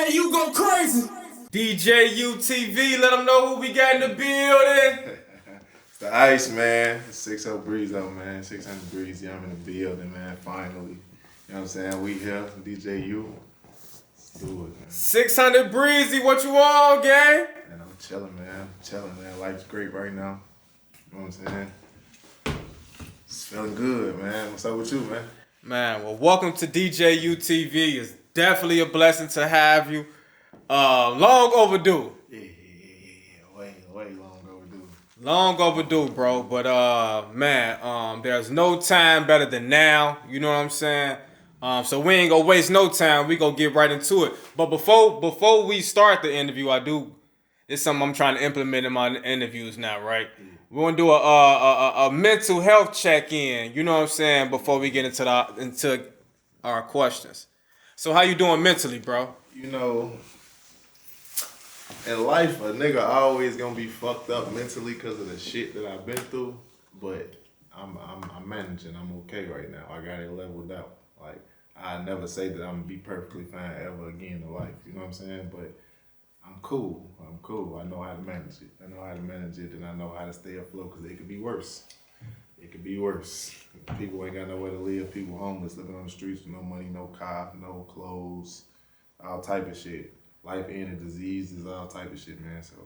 DJ, you go crazy. DJ UTV, let them know who we got in the building. It's the ice, man. It's 60 Breezy, man. 600 Breezy. I'm in the building, man. Finally. You know what I'm saying? We here. DJ U. Let's do it, man. 600 Breezy, what you all, gang? And I'm chilling, man. Life's great right now. You know what I'm saying? It's feeling good, man. What's up with you, man? Man, well, welcome to DJ UTV. It's definitely a blessing to have you. Long overdue. Yeah. Way long overdue. Long overdue, bro. But man, there's no time better than now. You know what I'm saying? So we ain't gonna waste no time. We gonna get right into it. But before we start the interview, it's something I'm trying to implement in my interviews now, right? We're gonna do a mental health check-in. You know what I'm saying? Before we get into our questions. So how you doing mentally, bro? You know, in life, a nigga always gonna be fucked up mentally because of the shit that I've been through. But I'm managing. I'm okay right now. I got it leveled out. Like, I never say that I'm gonna be perfectly fine ever again in life. You know what I'm saying? But I'm cool. I know how to manage it. And I know how to stay afloat because it could be worse. People ain't got nowhere to live. People homeless, living on the streets with no money, no car, no clothes, all type of shit. Life-ending diseases, all type of shit, man. So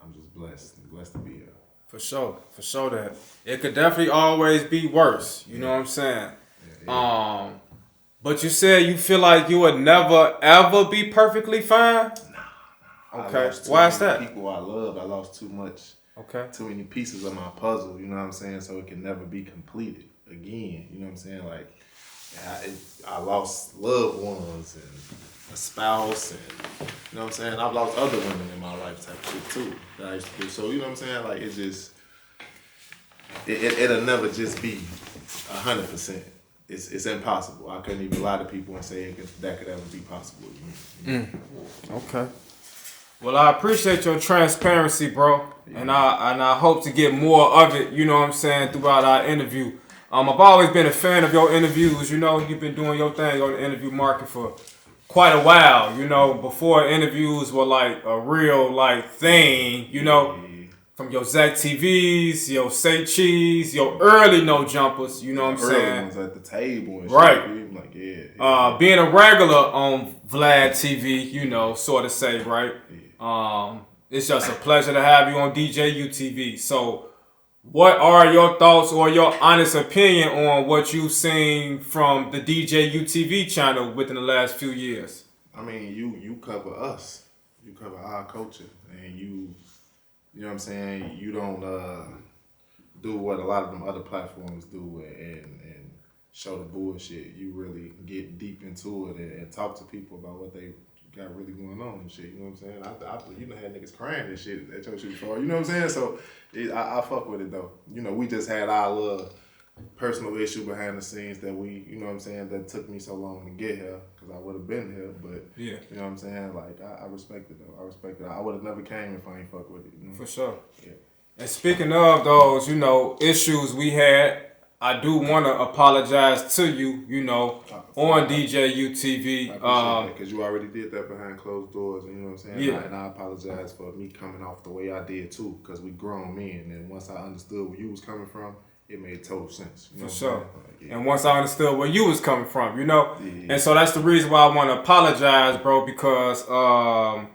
I'm just blessed. I'm blessed to be here. For sure that it could definitely always be worse. You know what I'm saying? Yeah. But you said you feel like you would never ever be perfectly fine. Okay. Why is that? People I loved. I lost too much. Okay. Too many pieces of my puzzle. You know what I'm saying? So it can never be completed again. You know what I'm saying? Like, I lost loved ones and a spouse, and you know what I'm saying? I've lost other women in my life type shit too that I used to do. So you know what I'm saying? Like, it's just it'll never just be 100%. It's impossible. I couldn't even lie to people and say that could ever be possible. Okay. Well, I appreciate your transparency, bro, and I hope to get more of it. You know what I'm saying, throughout our interview. I've always been a fan of your interviews. You know, you've been doing your thing on the interview market for quite a while. You know, before interviews were like a real like thing. You know, from your Zach TVs, your Say Cheese, your early No Jumpers. You know what I'm saying? Early ones at the table and right. Shit. I'm like, yeah. Being a regular on Vlad TV, you know, sort of say, right? It's just a pleasure to have you on DJ UTV. So, what are your thoughts or your honest opinion on what you've seen from the DJ UTV channel within the last few years? I mean, you cover us. You cover our culture. And you know what I'm saying? You don't do what a lot of them other platforms do and show the bullshit. You really get deep into it and talk to people about what they got really going on and shit. You know what I'm saying? You done had niggas crying and shit at your shit before. You know what I'm saying? So I fuck with it though. You know, we just had our little personal issue behind the scenes that you know what I'm saying, that took me so long to get here because I would have been here. But yeah, you know what I'm saying? Like I respect it though. I respect it. I would have never came if I ain't fuck with it. You know? For sure. Yeah. And speaking of those, you know, issues we had, I do want to apologize to you, you know, on DJ UTV. I appreciate that because you already did that behind closed doors, and you know what I'm saying? Yeah. And I apologize for me coming off the way I did too, because we grown men, and once I understood where you was coming from, it made total sense. You know For sure. Like, yeah. And once I understood where you was coming from, you know? Yeah. And so that's the reason why I want to apologize, bro, because I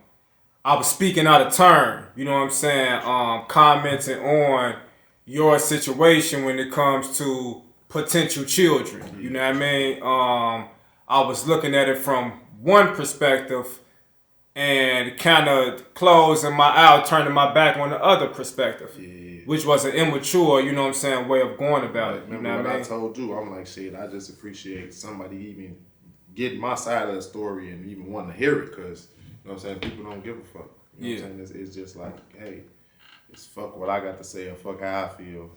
was speaking out of turn, you know what I'm saying? Commenting on your situation when it comes to potential children. You know what I mean? I was looking at it from one perspective and kind of closing my eye, turning my back on the other perspective. Yeah. Which was an immature, you know what I'm saying, way of going about it. Remember what I told you? I'm like, shit, I just appreciate somebody even getting my side of the story and even wanting to hear it, because, you know what I'm saying, people don't give a fuck. You know what I'm saying? It's just like, hey, it's fuck what I got to say or fuck how I feel.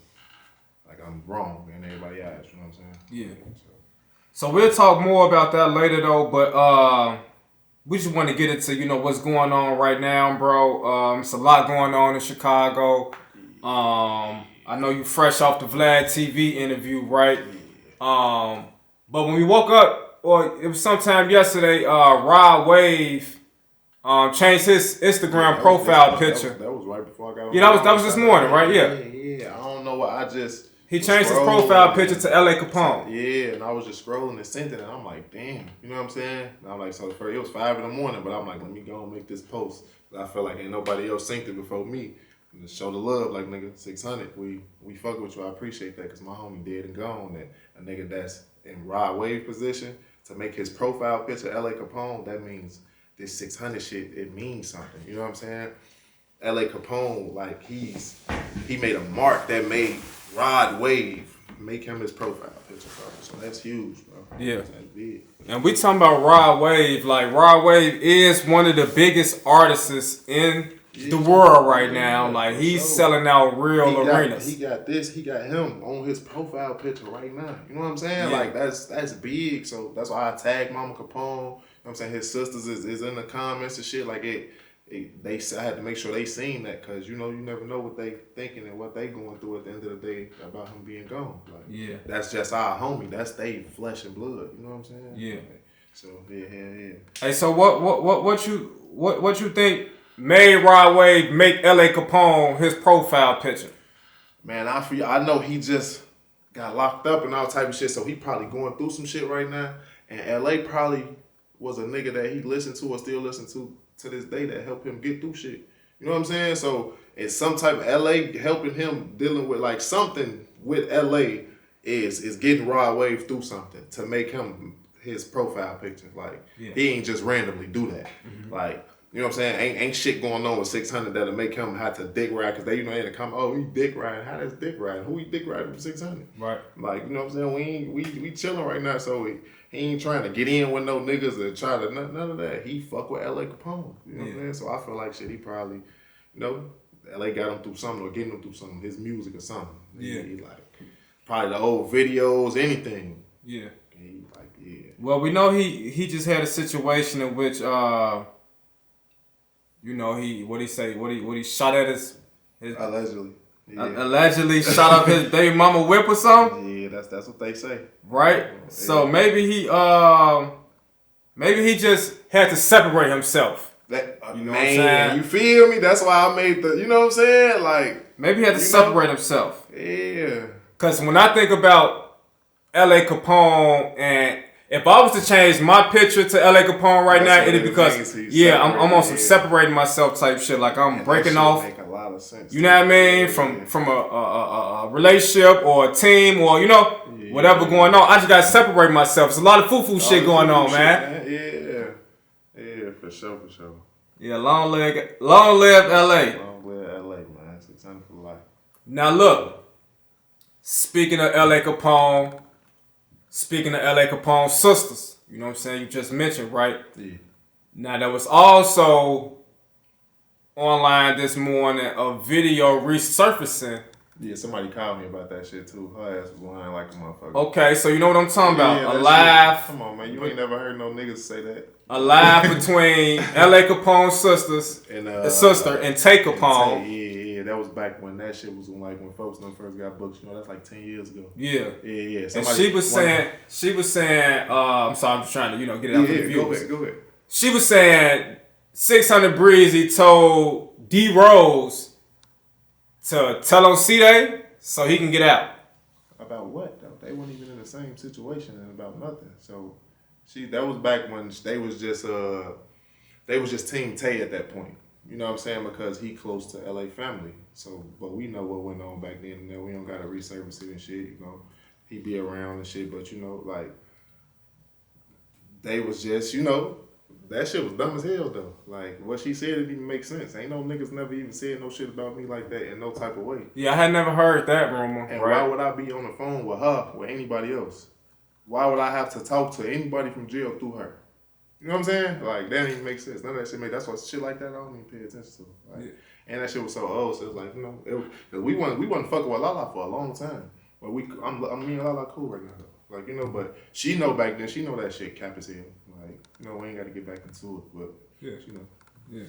Like I'm wrong in everybody else, you know what I'm saying? Yeah. So we'll talk more about that later though, but we just want to get into, you know, what's going on right now, bro. It's a lot going on in Chicago. I know you fresh off the Vlad TV interview, right? But when we woke up, or it was sometime yesterday, Wave changed his Instagram profile picture. That was right before I got on. Yeah, that was this morning, right? Yeah. Yeah. I don't know what I just. He changed his profile picture to La Capone. Yeah, and I was just scrolling and sent it, and I'm like, damn, you know what I'm saying? And I'm like, so it was 5 in the morning, but I'm like, let me go and make this post. I feel like ain't nobody else synced it before me. And just show the love, like, nigga, 600. We fuck with you. I appreciate that, because my homie dead and gone. And a nigga that's in Rod Wave position to make his profile picture La Capone, that means this 600 shit, it means something. You know what I'm saying? La Capone, like, he made a mark that made Rod Wave make him his profile picture, bro. So that's huge, bro. Yeah. That's big. And we talking about Rod Wave. Like, Rod Wave is one of the biggest artists in the world right now. Like, he's selling out real arenas. He got him on his profile picture right now. You know what I'm saying? Yeah. Like, that's big. So that's why I tagged Mama Capone. You know what I'm saying? His sisters is in the comments and shit. Like, I had to make sure they seen that, because you never know what they thinking and what they going through at the end of the day about him being gone. Like, yeah, that's just our homie. That's they flesh and blood. You know what I'm saying? Yeah. Like, so yeah. Hey, so what you think made Rod Wave make La Capone his profile picture? Man, I know he just got locked up and all type of shit, so he probably going through some shit right now. And LA probably was a nigga that he listened to or still listen to this day that helped him get through shit. You know what I'm saying? So it's some type of LA helping him dealing with, like, something with LA is getting Rod Wave through something to make him his profile picture. Like, he ain't just randomly do that. Mm-hmm. Like, you know what I'm saying? Ain't shit going on with 600 that'll make him have to dick ride, because they, in the comment, oh, he dick riding. How does dick riding? Who he dick riding for 600? Right. Like, you know what I'm saying? We chilling right now, so he ain't trying to get in with no niggas or try to, none of that. He fuck with La Capone. You know what I'm saying? So I feel like shit, he probably, LA got him through something or getting him through something, his music or something. Yeah. He like, probably the old videos, anything. Yeah. He like, yeah. Well, we know he just had a situation in which, he shot at his allegedly. Yeah. Allegedly shot up his baby mama whip or something. Yeah, that's what they say. Right. Yeah. So maybe he just had to separate himself. What I'm saying? You feel me? That's why I made the. You know what I'm saying? Like, maybe he had to separate himself. Yeah. Because when I think about La Capone, and if I was to change my picture to La Capone right now, it'd be because I'm on some separating myself type shit. Like, I'm breaking off. Make a lot of sense. You know what I mean? From a relationship or a team or whatever going on. I just gotta separate myself. There's a lot of foo shit going on, man. Yeah, for sure. Yeah, long live LA. Long live LA, man. 600 for life. Now look, speaking of La Capone sisters, you know what I'm saying? You just mentioned, right? Yeah. Now there was also online this morning a video resurfacing. Yeah, somebody called me about that shit too. Her ass was lying like a motherfucker. Okay, so you know what I'm talking about. Yeah, a live. Come on, man. You ain't never heard no niggas say that. A live between La Capone's sisters and Tay Capone. Yeah. That was back when that shit was when folks first got booked. That's like 10 years ago. Yeah. Somebody, and she was saying, I'm sorry, I'm just trying to, get it out for the viewers. Go ahead. She was saying 600 Breezy told D Rose to tell on Cdai so he can get out. About what though? They weren't even in the same situation and about nothing. So that was back when they was just Team Tay at that point. You know what I'm saying? Because he close to LA family. So, but we know what went on back then. We don't gotta resurface it and shit. He be around and shit. But like, they was just that shit was dumb as hell though. Like, what she said didn't even make sense. Ain't no niggas never even said no shit about me like that in no type of way. Yeah, I had never heard that rumor. And why would I be on the phone with her or anybody else? Why would I have to talk to anybody from jail through her? You know what I'm saying? Like, that didn't even make sense. None of that shit made. That's why shit like that I don't even pay attention to. Like, and that shit was so old. So it's like, we wasn't fucking with Lala for a long time. But me and Lala cool right now though. Like, but she know back then. She know that shit cap as hell. Like, we ain't got to get back into it. But she know. Yeah.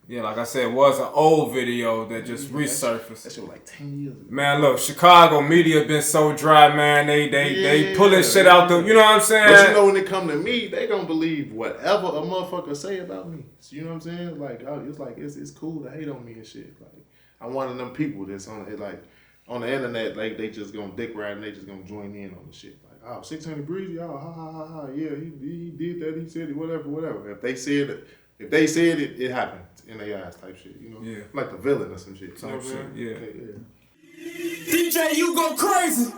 Yeah, like I said, it was an old video that just resurfaced. That shit was like 10 years ago. Man, look, Chicago media been so dry, man. They pulling shit out the, you know what I'm saying? But you know, when they come to me, they gonna believe whatever a motherfucker say about me. So, you know what I'm saying? Like, it's like it's cool to hate on me and shit. Like, I'm one of them people that's on it, like on the internet, like they just gonna dick ride and they just gonna join in on the shit. Like, oh, 600 Breezy, oh, ha ha ha ha, yeah, he did that, he said it, whatever. If they said it, it happened in their eyes type shit, you know? Yeah. Like the villain or some shit. Some shit, yeah. Okay, yeah. DJ, you go crazy.